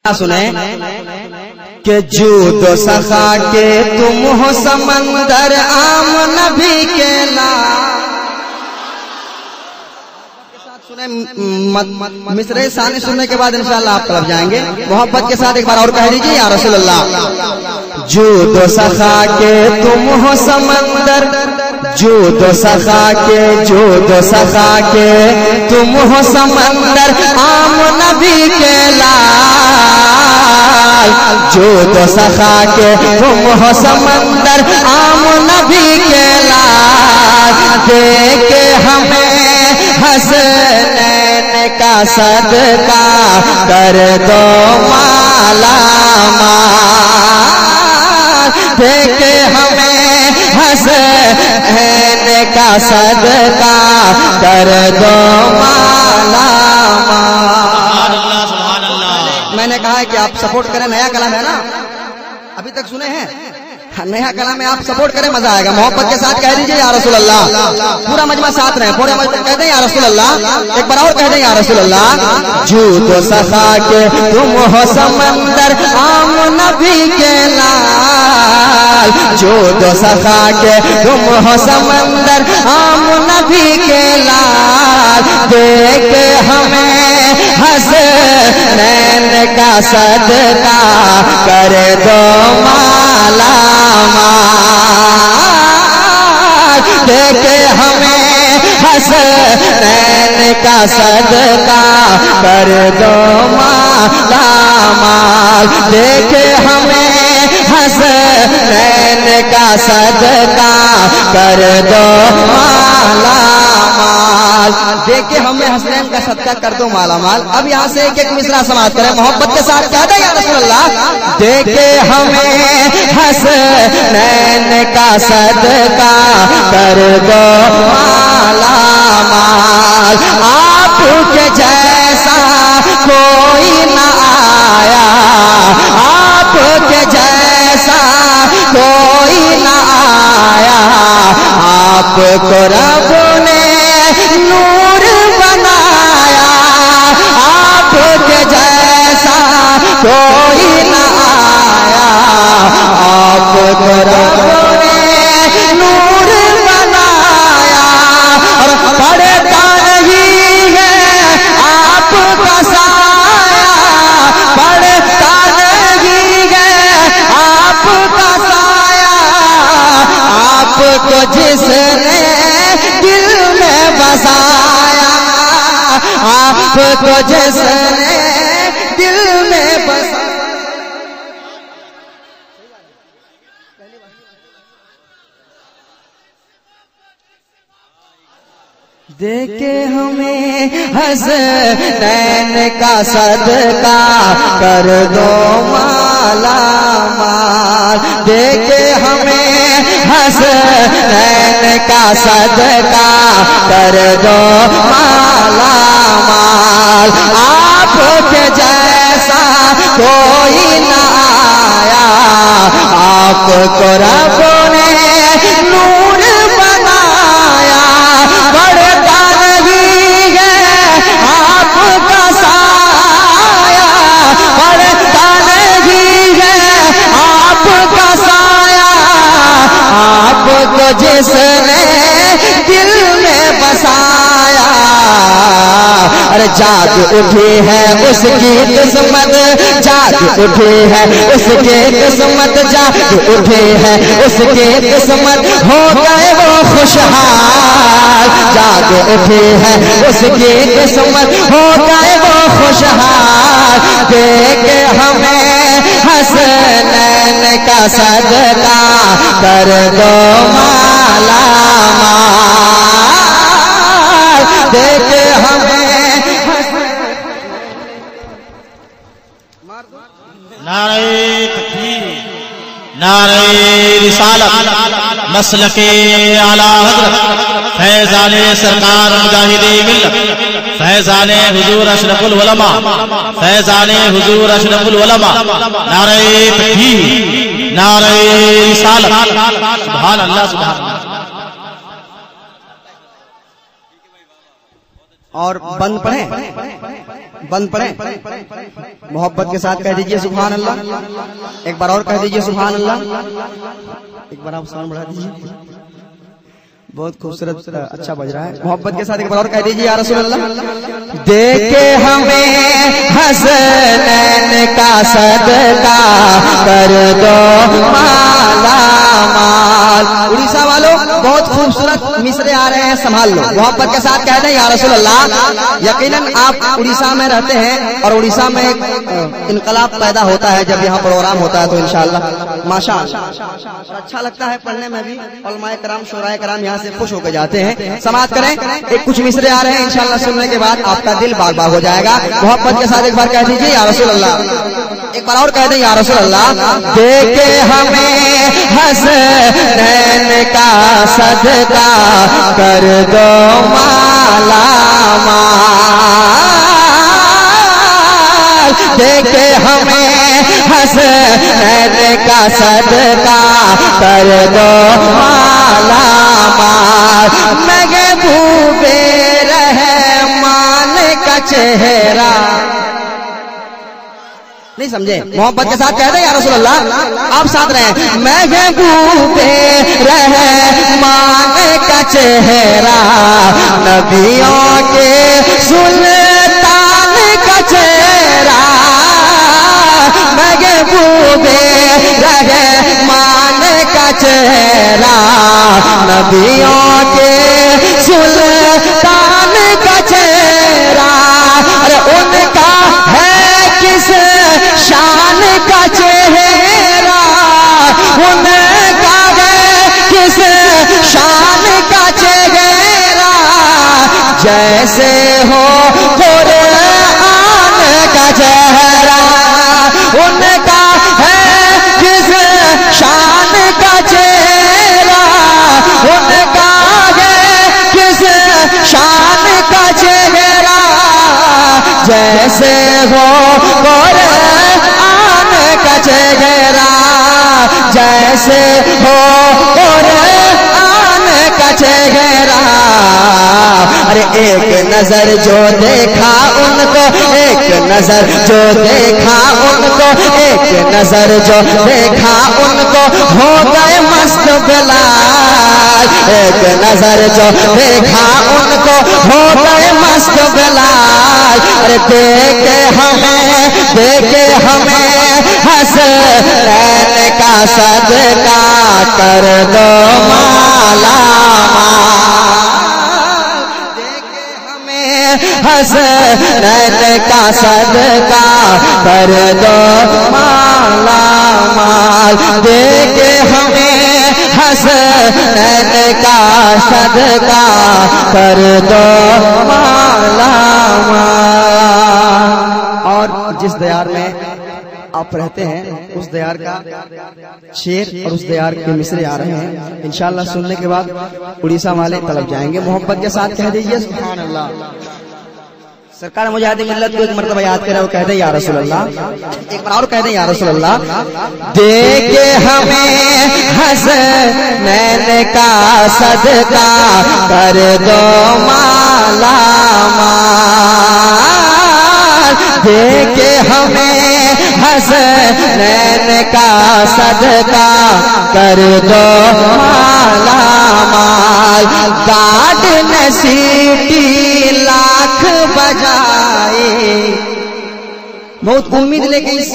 سنیں کہ جود و سخا کے تم ہو سمندر عام نبی کے لا مصرع ثانی سننے کے بعد انشاءاللہ آپ طرف جائیں گے. محبت کے ساتھ ایک بار اور کہہ دیجیے یا رسول اللہ. جود و سخا کے تم ہو سمندر، جود و سخا کے، جود و سخا کے تم ہو سمندر عام نبی کے لال. جود و سخا کے تم ہو سمندر عام نبی کے لال. دے کے ہمیں حسنین کا صدقہ کر دو مالا مال. دے کے ہمیں حسنین کا صدقہ کر دو مالا مال. میں نے کہا ہے کہ آپ سپورٹ کریں، نیا کلام ہے نا، ابھی تک سنے ہیں، نیا کلام میں آپ سپورٹ کریں، مزہ آئے گا. محبت کے ساتھ کہہ دیجئے یا رسول اللہ. پورا مجمع ساتھ رہے، پورے مجمع کہہ دیں یا رسول اللہ. ایک بار اور کہہ دیں یا رسول اللہ. جود و سخا کے تم ہو سمندر عام نبی کے لال. جود و سخا کے تم ہو سمندر عام نبی کے لال. دے کے ہمیں حسنین کا صدقہ کر دو مالا مال. دے کے ہمیں حسنین کا صدقہ کر دو مالا مال. دے کے ہمیں حسنین کا صدقہ کر دو مالا مال. دے کے ہمیں حسنین کا صدقہ کر دو مالا مال. اب یہاں سے ایک ایک مصرع سماعت کریں، محبت کے ساتھ کہہ دیں یا رسول اللہ. دے کے ہمیں حسنین کا صدقہ کر دو مالا مال. آپ کے جیسا کوئی نہ آیا، آپ کے جیسا کوئی نہ آیا. آپ کو رب نے نور بنایا، آپ کے جیسا کوئی نہ آیا. آپ کو رب نے نور بنایا. اور پڑھتا نہیں ہے آپ کا سایہ، پڑھتا نہیں ہے آپ کا سایہ. آپ کو جس نے دل میں بسایا، آپ کو جس نے دل میں بسایا. دے کے ہمیں حسنین کا صدقہ کر دو مالا مال. دے کے ہمیں حسنین کا صدقہ کر دو مالا مال. آپ کے جیسا کوئی نہ آیا، آپ کو رب نے نور بنایا. بڑھتا نہیں ہے آپ کا سایہ، بڑھتا نہیں ہے آپ کا سایہ. آپ کو جس نے دل میں بسایا. ارے جاگ اٹھی ہے اس کی قسمت، جاگ اٹھی ہے اس کی قسمت، جاگ اٹھی ہے اس کی قسمت، ہو گئے وہ خوشحال. جاگ اٹھی ہے اس کی قسمت، ہو گئے وہ خوشحال. دے کے ہمیں حسنین کا صدقہ کر دو مالا مال. دے کے ہمیں نعرہ تکبیر، نعرہ رسالت، مسلک اعلیٰ حضرت فیضان سرکار مجاہد ملت، فیضان حضور اشرف العلماء، فیضان حضور اشرف العلماء. نعرہ تکبیر، نعرہ رسالت. سبحان اللہ، سبحان اللہ. اور بند پڑھیں، بند پڑھیں. محبت کے ساتھ کہہ دیجئے سبحان اللہ. ایک بار اور کہہ دیجئے سبحان اللہ. ایک بار آپ ساؤنڈ بڑھا دیجئے. بہت خوبصورت اچھا بج رہا ہے. محبت کے ساتھ ایک بار اور کہہ دیجئے یا رسول اللہ. دیکھے ہمیں حسنین کا صدقہ کر دو مالا مال. اڑیسہ والوں بہت خوبصورت مصرے آ رہے ہیں, سنبھال لو. محبت کے ساتھ کہہ دیں یا رسول اللہ. یقیناً آپ اڑیسہ میں رہتے ہیں اور اڑیسہ میں ایک انقلاب پیدا ہوتا ہے جب یہاں پروگرام ہوتا ہے, تو انشاءاللہ ماشاءاللہ اچھا لگتا ہے پڑھنے میں بھی. علماء کرام شورائے کرام یہاں سے خوش ہو کے جاتے ہیں. سماعت کریں, ایک کچھ مصرے آ رہے ہیں انشاءاللہ, سننے کے بعد آپ کا دل باغ باغ ہو جائے گا. محبت کے ساتھ ایک بار کہہ دیجیے یا رسول اللہ. ایک بار اور کہہ دیں یا رسول اللہ. دیکھے ہمیں حسنین کا صدقہ کر دو مالا مال. دیکھے ہمیں حسنین کا صدقہ کر دو مالا مال. محبوب رحمان کا چہرہ. نہیں سمجھے؟ محبت کے ساتھ کہہ دیں یا رسول اللہ. آپ ساتھ رہیں. محبوب رحمان کا چہرہ, نبیوں کے سلطان کا چہرہ. محبوب رحمان کا چہرہ, نبیوں کے سلطان کا چہرہ. ارے ان کا ہے کس شان کا چہرہ, ان کا ہے کس شان کا چہرہ. جیسے ہو قرآن کا چہرہ, ان کا ہے کس شان کا چہرہ. ان کا ہے کس شان کا چہرہ. جیسے ہو قرآن کا چہرہ, جیسے ہو قرآن کا چہرہ. ارے ایک نظر جو دیکھا ان کو, ایک نظر جو دیکھا ان کو, ایک نظر جو دیکھا ان کو ہو گئے مست بلال. ایک نظر جو دیکھا ان کو ہو گئے مست بلال. ارے دیکھے ہمیں حسنین کا صدقہ کر دو مالا مال. دیکھے ہمیں حسنین کا صدقہ کر دو مالا مال. دیکھے ہمیں حسنین کا صدقہ کر دو مالا مال. اور جس دیار میں آپ رہتے ہیں اس دیار کا شعر اور اس دیار کے مصرے آ رہے ہیں انشاءاللہ. سننے کے بعد اڑیسہ والے طلب جائیں گے. محبت کے ساتھ کہہ دیجئے سبحان اللہ. سرکار مجاہد ملت کو ایک مرتبہ یاد کرے, وہ کہہ دیں یا رسول اللہ. ایک بار اور کہہ دیں یا رسول اللہ. دیکھے ہمیں حسنین کا صدقہ کر دو مالا مال. دیکھے ہمیں حسنین کا صدقہ کر دو مالا مال. گاڈ نے سیٹی لاکھ بجائے. بہت امید لے کے اس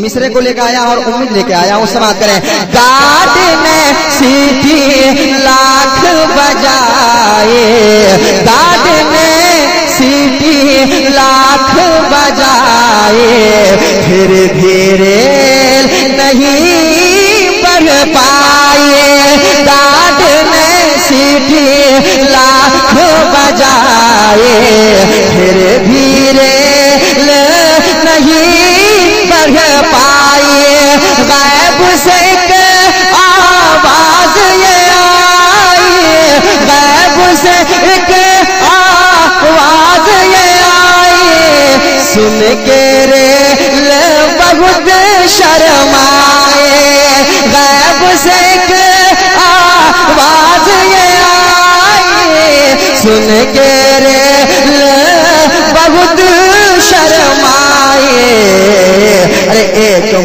مصرے کو لے کے آیا اور امید لے کے آیا ہوں. سماعت کریں. گاڈ نے سیٹی لاکھ بجائے, گاڈ نے سیٹی لاکھ بجائے, پھر بھی ریل نہیں بڑھ پائے. گاڈ نے سیٹی لاکھ بجائے, پھر بھی ریل نہیں بڑھ پائے. غیب سے ایک آواز یہ آئی, غیب سے ایک آواز یہ آئی. سن کے ریل بہت شرمائے. غیب سے ایک آواز یہ آئی, سن کے ریل بہت شرمائے.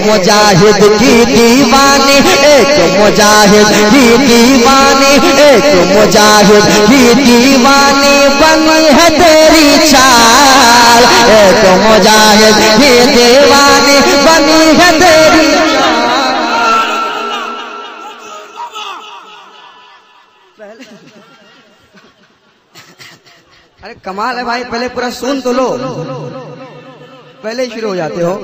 مجاہد کی دیوانی، ایک مجاہد کی دیوانی، ایک مجاہد کی دیوانی بنی ہے تیری چال، ایک مجاہد کی دیوانی بنی ہے تیری چال۔ ارے کمال ہے بھائی، پہلے پورا سن تو لو، پہلے ہی شروع ہو جاتے ہو۔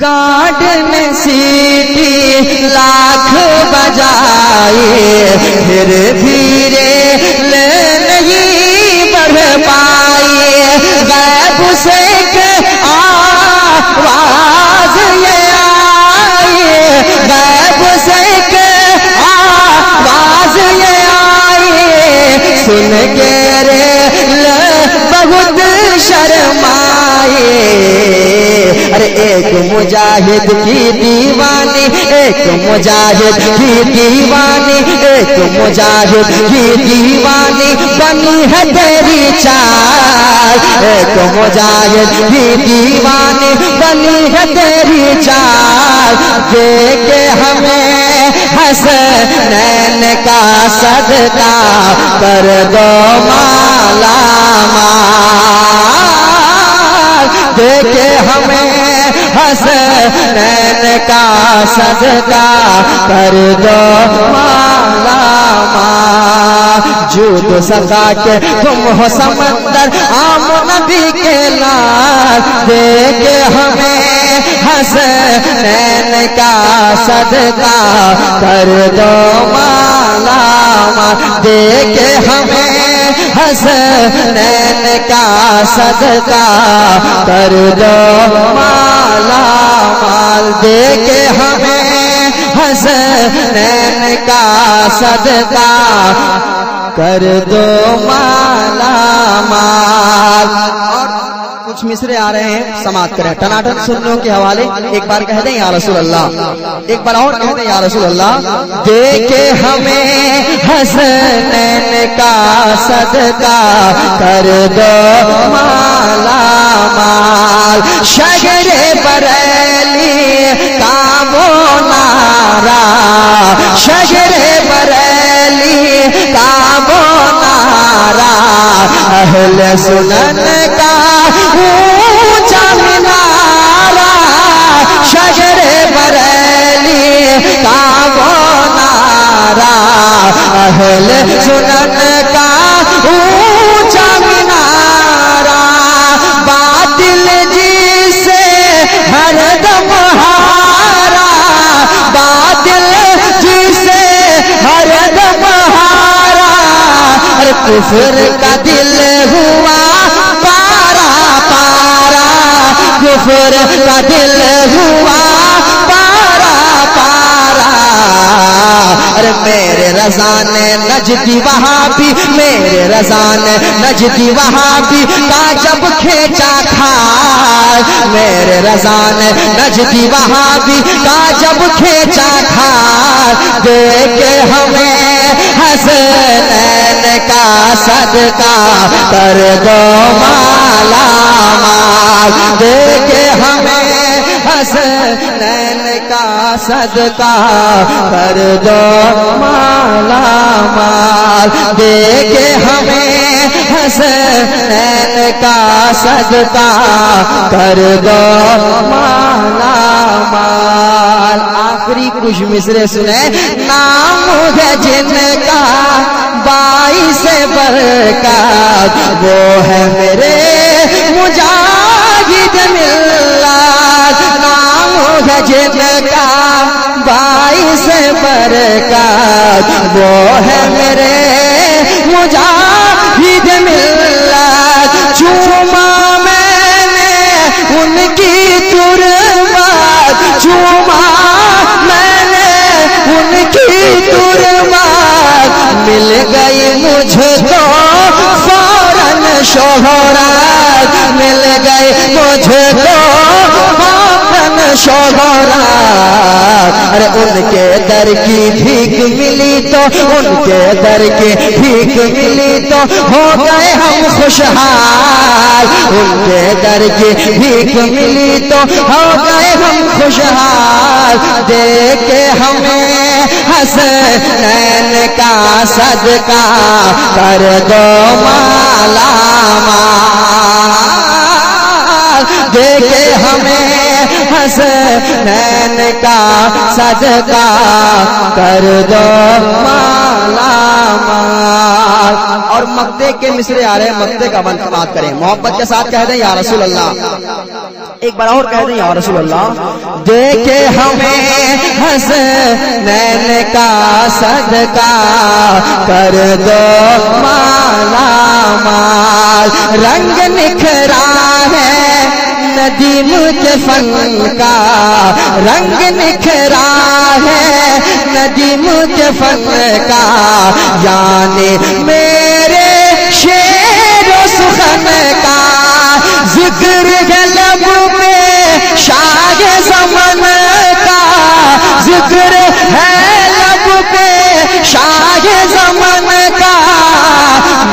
گارڈ نے سیٹی لاکھ بجائے پھر بھی ریل نہیں بڑھ پائی، غیب سے کہ آواز یہ آئی، غیب سے کہ آواز یہ سن کے ریل بہت شرمائے، ارے ایک مجاہد کی دیوانی، ایک مجاہد کی دیوانی، ایک مجاہد کی دیوانی بنی ہے تیری چال، ایک مجاہد کی دیوانی بنی ہے تیری چال، دیکھ ہمیں حسنین کا صدقہ کر دو مالا مال، دیکھے ہمیں حسنین کا صدقہ کر دو مالا مال، جود سخا کے تم ہو سمندر عام نبی کے لال، دیکھے ہمیں حسنین کا صدقہ کر دو مالا مال، دیکھے ہمیں حسنین کا صدقہ کر دو مالا مال، دیکھے ہمیں حسنین کا صدقہ کر دو مالا مال۔ اور کچھ مصرے آ رہے ہیں، سماعت کریں، ٹناٹن سنوں کے حوالے ایک بار کہہ دیں یا رسول اللہ، ایک بار اور کہہ دیں یا رسول اللہ۔ دیکھے ہمیں حسنین کا صدقہ کر دو مالا مال، شہر بریلی کا وہ نعرہ، شہر بریلی کا وہ نعرہ، اہل سنن کا اونچا منارہ، شجر بریلی کا وہ نعرہ، اہل سنن کا اونچا منارہ، باطل جی سے ہر دم ہارا، باطل جی سے ہر دم ہارا، کفر کا دل ہوا پارا پارا، کفر کا دل ہوا پارا پارا، ارے میرے رضا نے نجدی وہابی، میرے رضا نے نجدی وہابی کا جب کھینچا کھال، میرے رضا نے نجدی وہابی کا جب کھینچا کھال، دیکھے ہمیں حسنین کا صدقہ کر دو مالا مال، دیکھے ہمیں حسنین کا صدقہ کر دو مالا مال، دیکھے ہمیں حسنین کا صدقہ کر دو مالا مال۔ آخری کچھ مصرے سنے، نام ہے جن کا باعث برکات، وہ ہے میرے مجاہد ملت، نام ہے جن کا باعث برکات، وہ ہے میرے مجاہد ملت، چوما میں نے ان کی تربت، چوما میں نے ان کی تربت، مل گئی مجھ کو فوراً شہرت، مل گئی مجھ کو فوراً شہرت، ارے ان کے در کی بھیک ملی تو ان کے در کی بھیک ملی تو ہو گئے ہم خوشحال، ان کے در کی بھیک ملی تو ہو گئے ہم خوشحال، دیکھ کے ہمیں حسنین کا صدقہ کر دو مالا مال، دیکھے ہمیں حسنین کا صدقہ کر دو مالا مال۔ اور مقتے کے مصرے آ رہے ہیں، مقتے کا بات کریں، محبت کے ساتھ کہہ دیں یا رسول اللہ، ایک بار اور کہہ دیں یا رسول اللہ۔ دیکھے ہمیں حسنین کا صدقہ کر دو مالا مال، رنگ نکھرا ہے ندیم کے فن کا، رنگ نکھرا ہے ندیم کے فن کا، یعنی میرے شعر و سخن کا ذکر ہے لب پہ شاہ زمن کا، ذکر ہے لب پہ شاہ زمن کا،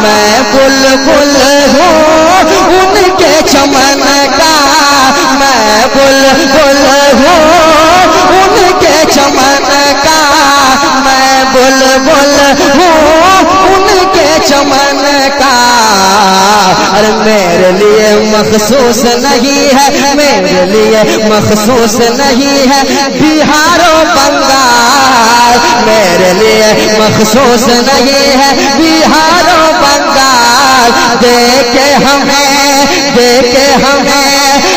میں بلبل ہوں ان کے چمن کا، میں بلبل ہوں ان کے چمن کا، میں بلبل ہوں ان کے چمن کا، اور میرے لیے مخصوص نہیں ہے، میرے لیے مخصوص نہیں ہے بہار و بنگال، میرے لیے مخصوص نہیں ہے بہار و بنگال، دیکھے ہمیں دیکھے ہمیں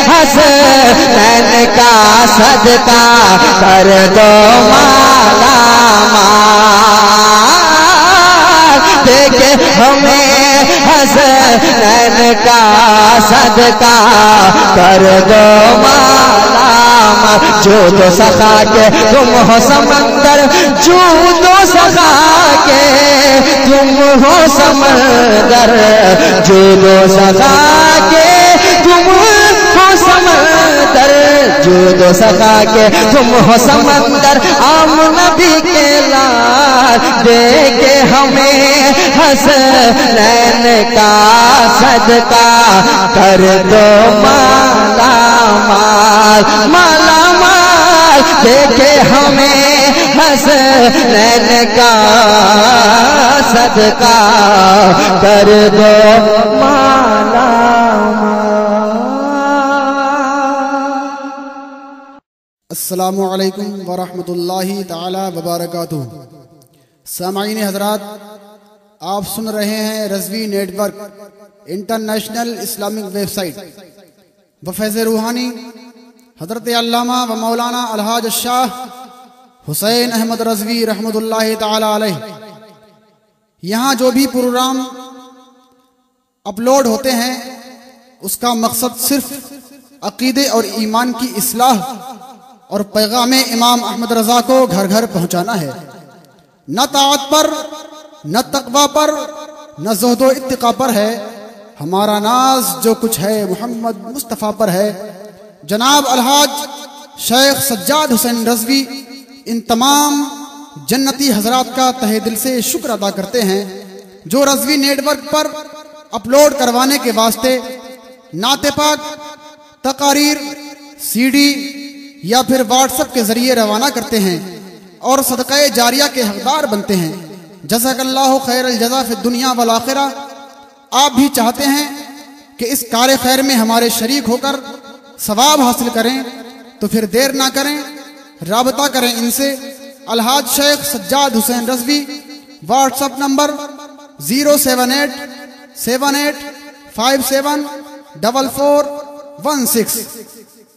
حسنین کا صدقہ کر دو مالا مال، دیکھے ہمیں حسنین کا صدقہ کر دو مالا مال، جو دو سخا کے تم ہو سمندر، جو دو سخا کے تم ہو سمندر، جو دو سخا کے تم ہو سمندر، جو دو سخا کے تم ہو سمندر، عام نبی کے لال، دیکھے ہمیں حسنین کا صدقہ کر دو مالا مال، مالا مال، دیکھے ہمیں حسنین کا صدقہ کر دو مالا مال۔ السلام علیکم ورحمۃ اللہ تعالی وبرکاتہ۔ سامعین حضرات، آپ سن رہے ہیں Rizvi network international Islamic website بفیض روحانی حضرت علامہ و مولانا الحاج الشاہ حسین احمد رضوی رحمۃ اللہ تعالی علیہ۔ یہاں جو بھی پروگرام اپلوڈ ہوتے ہیں اس کا مقصد صرف عقیدے اور ایمان کی اصلاح اور پیغام امام احمد رضا کو گھر گھر پہنچانا ہے، نہ طاعت پر، نہ تقوی پر، نہ زہد و اتقاء پر ہے، ہمارا ناز جو کچھ ہے محمد مصطفیٰ پر ہے۔ جناب الحاج شیخ سجاد حسین رضوی ان تمام جنتی حضرات کا تہہ دل سے شکر ادا کرتے ہیں جو رضوی نیٹ ورک پر اپلوڈ کروانے کے واسطے نعت پاک، تقاریر، سی ڈی یا پھر واٹس ایپ کے ذریعے روانہ کرتے ہیں اور صدقہ جاریہ کے حقدار بنتے ہیں۔ جزاک اللہ خیر الجزا فی الدنیا والآخرہ۔ آپ بھی چاہتے ہیں کہ اس کار خیر میں ہمارے شریک ہو کر ثواب حاصل کریں تو پھر دیر نہ کریں، رابطہ کریں ان سے۔ الحاج شیخ سجاد حسین رضوی، واٹس ایپ نمبر 07878574416،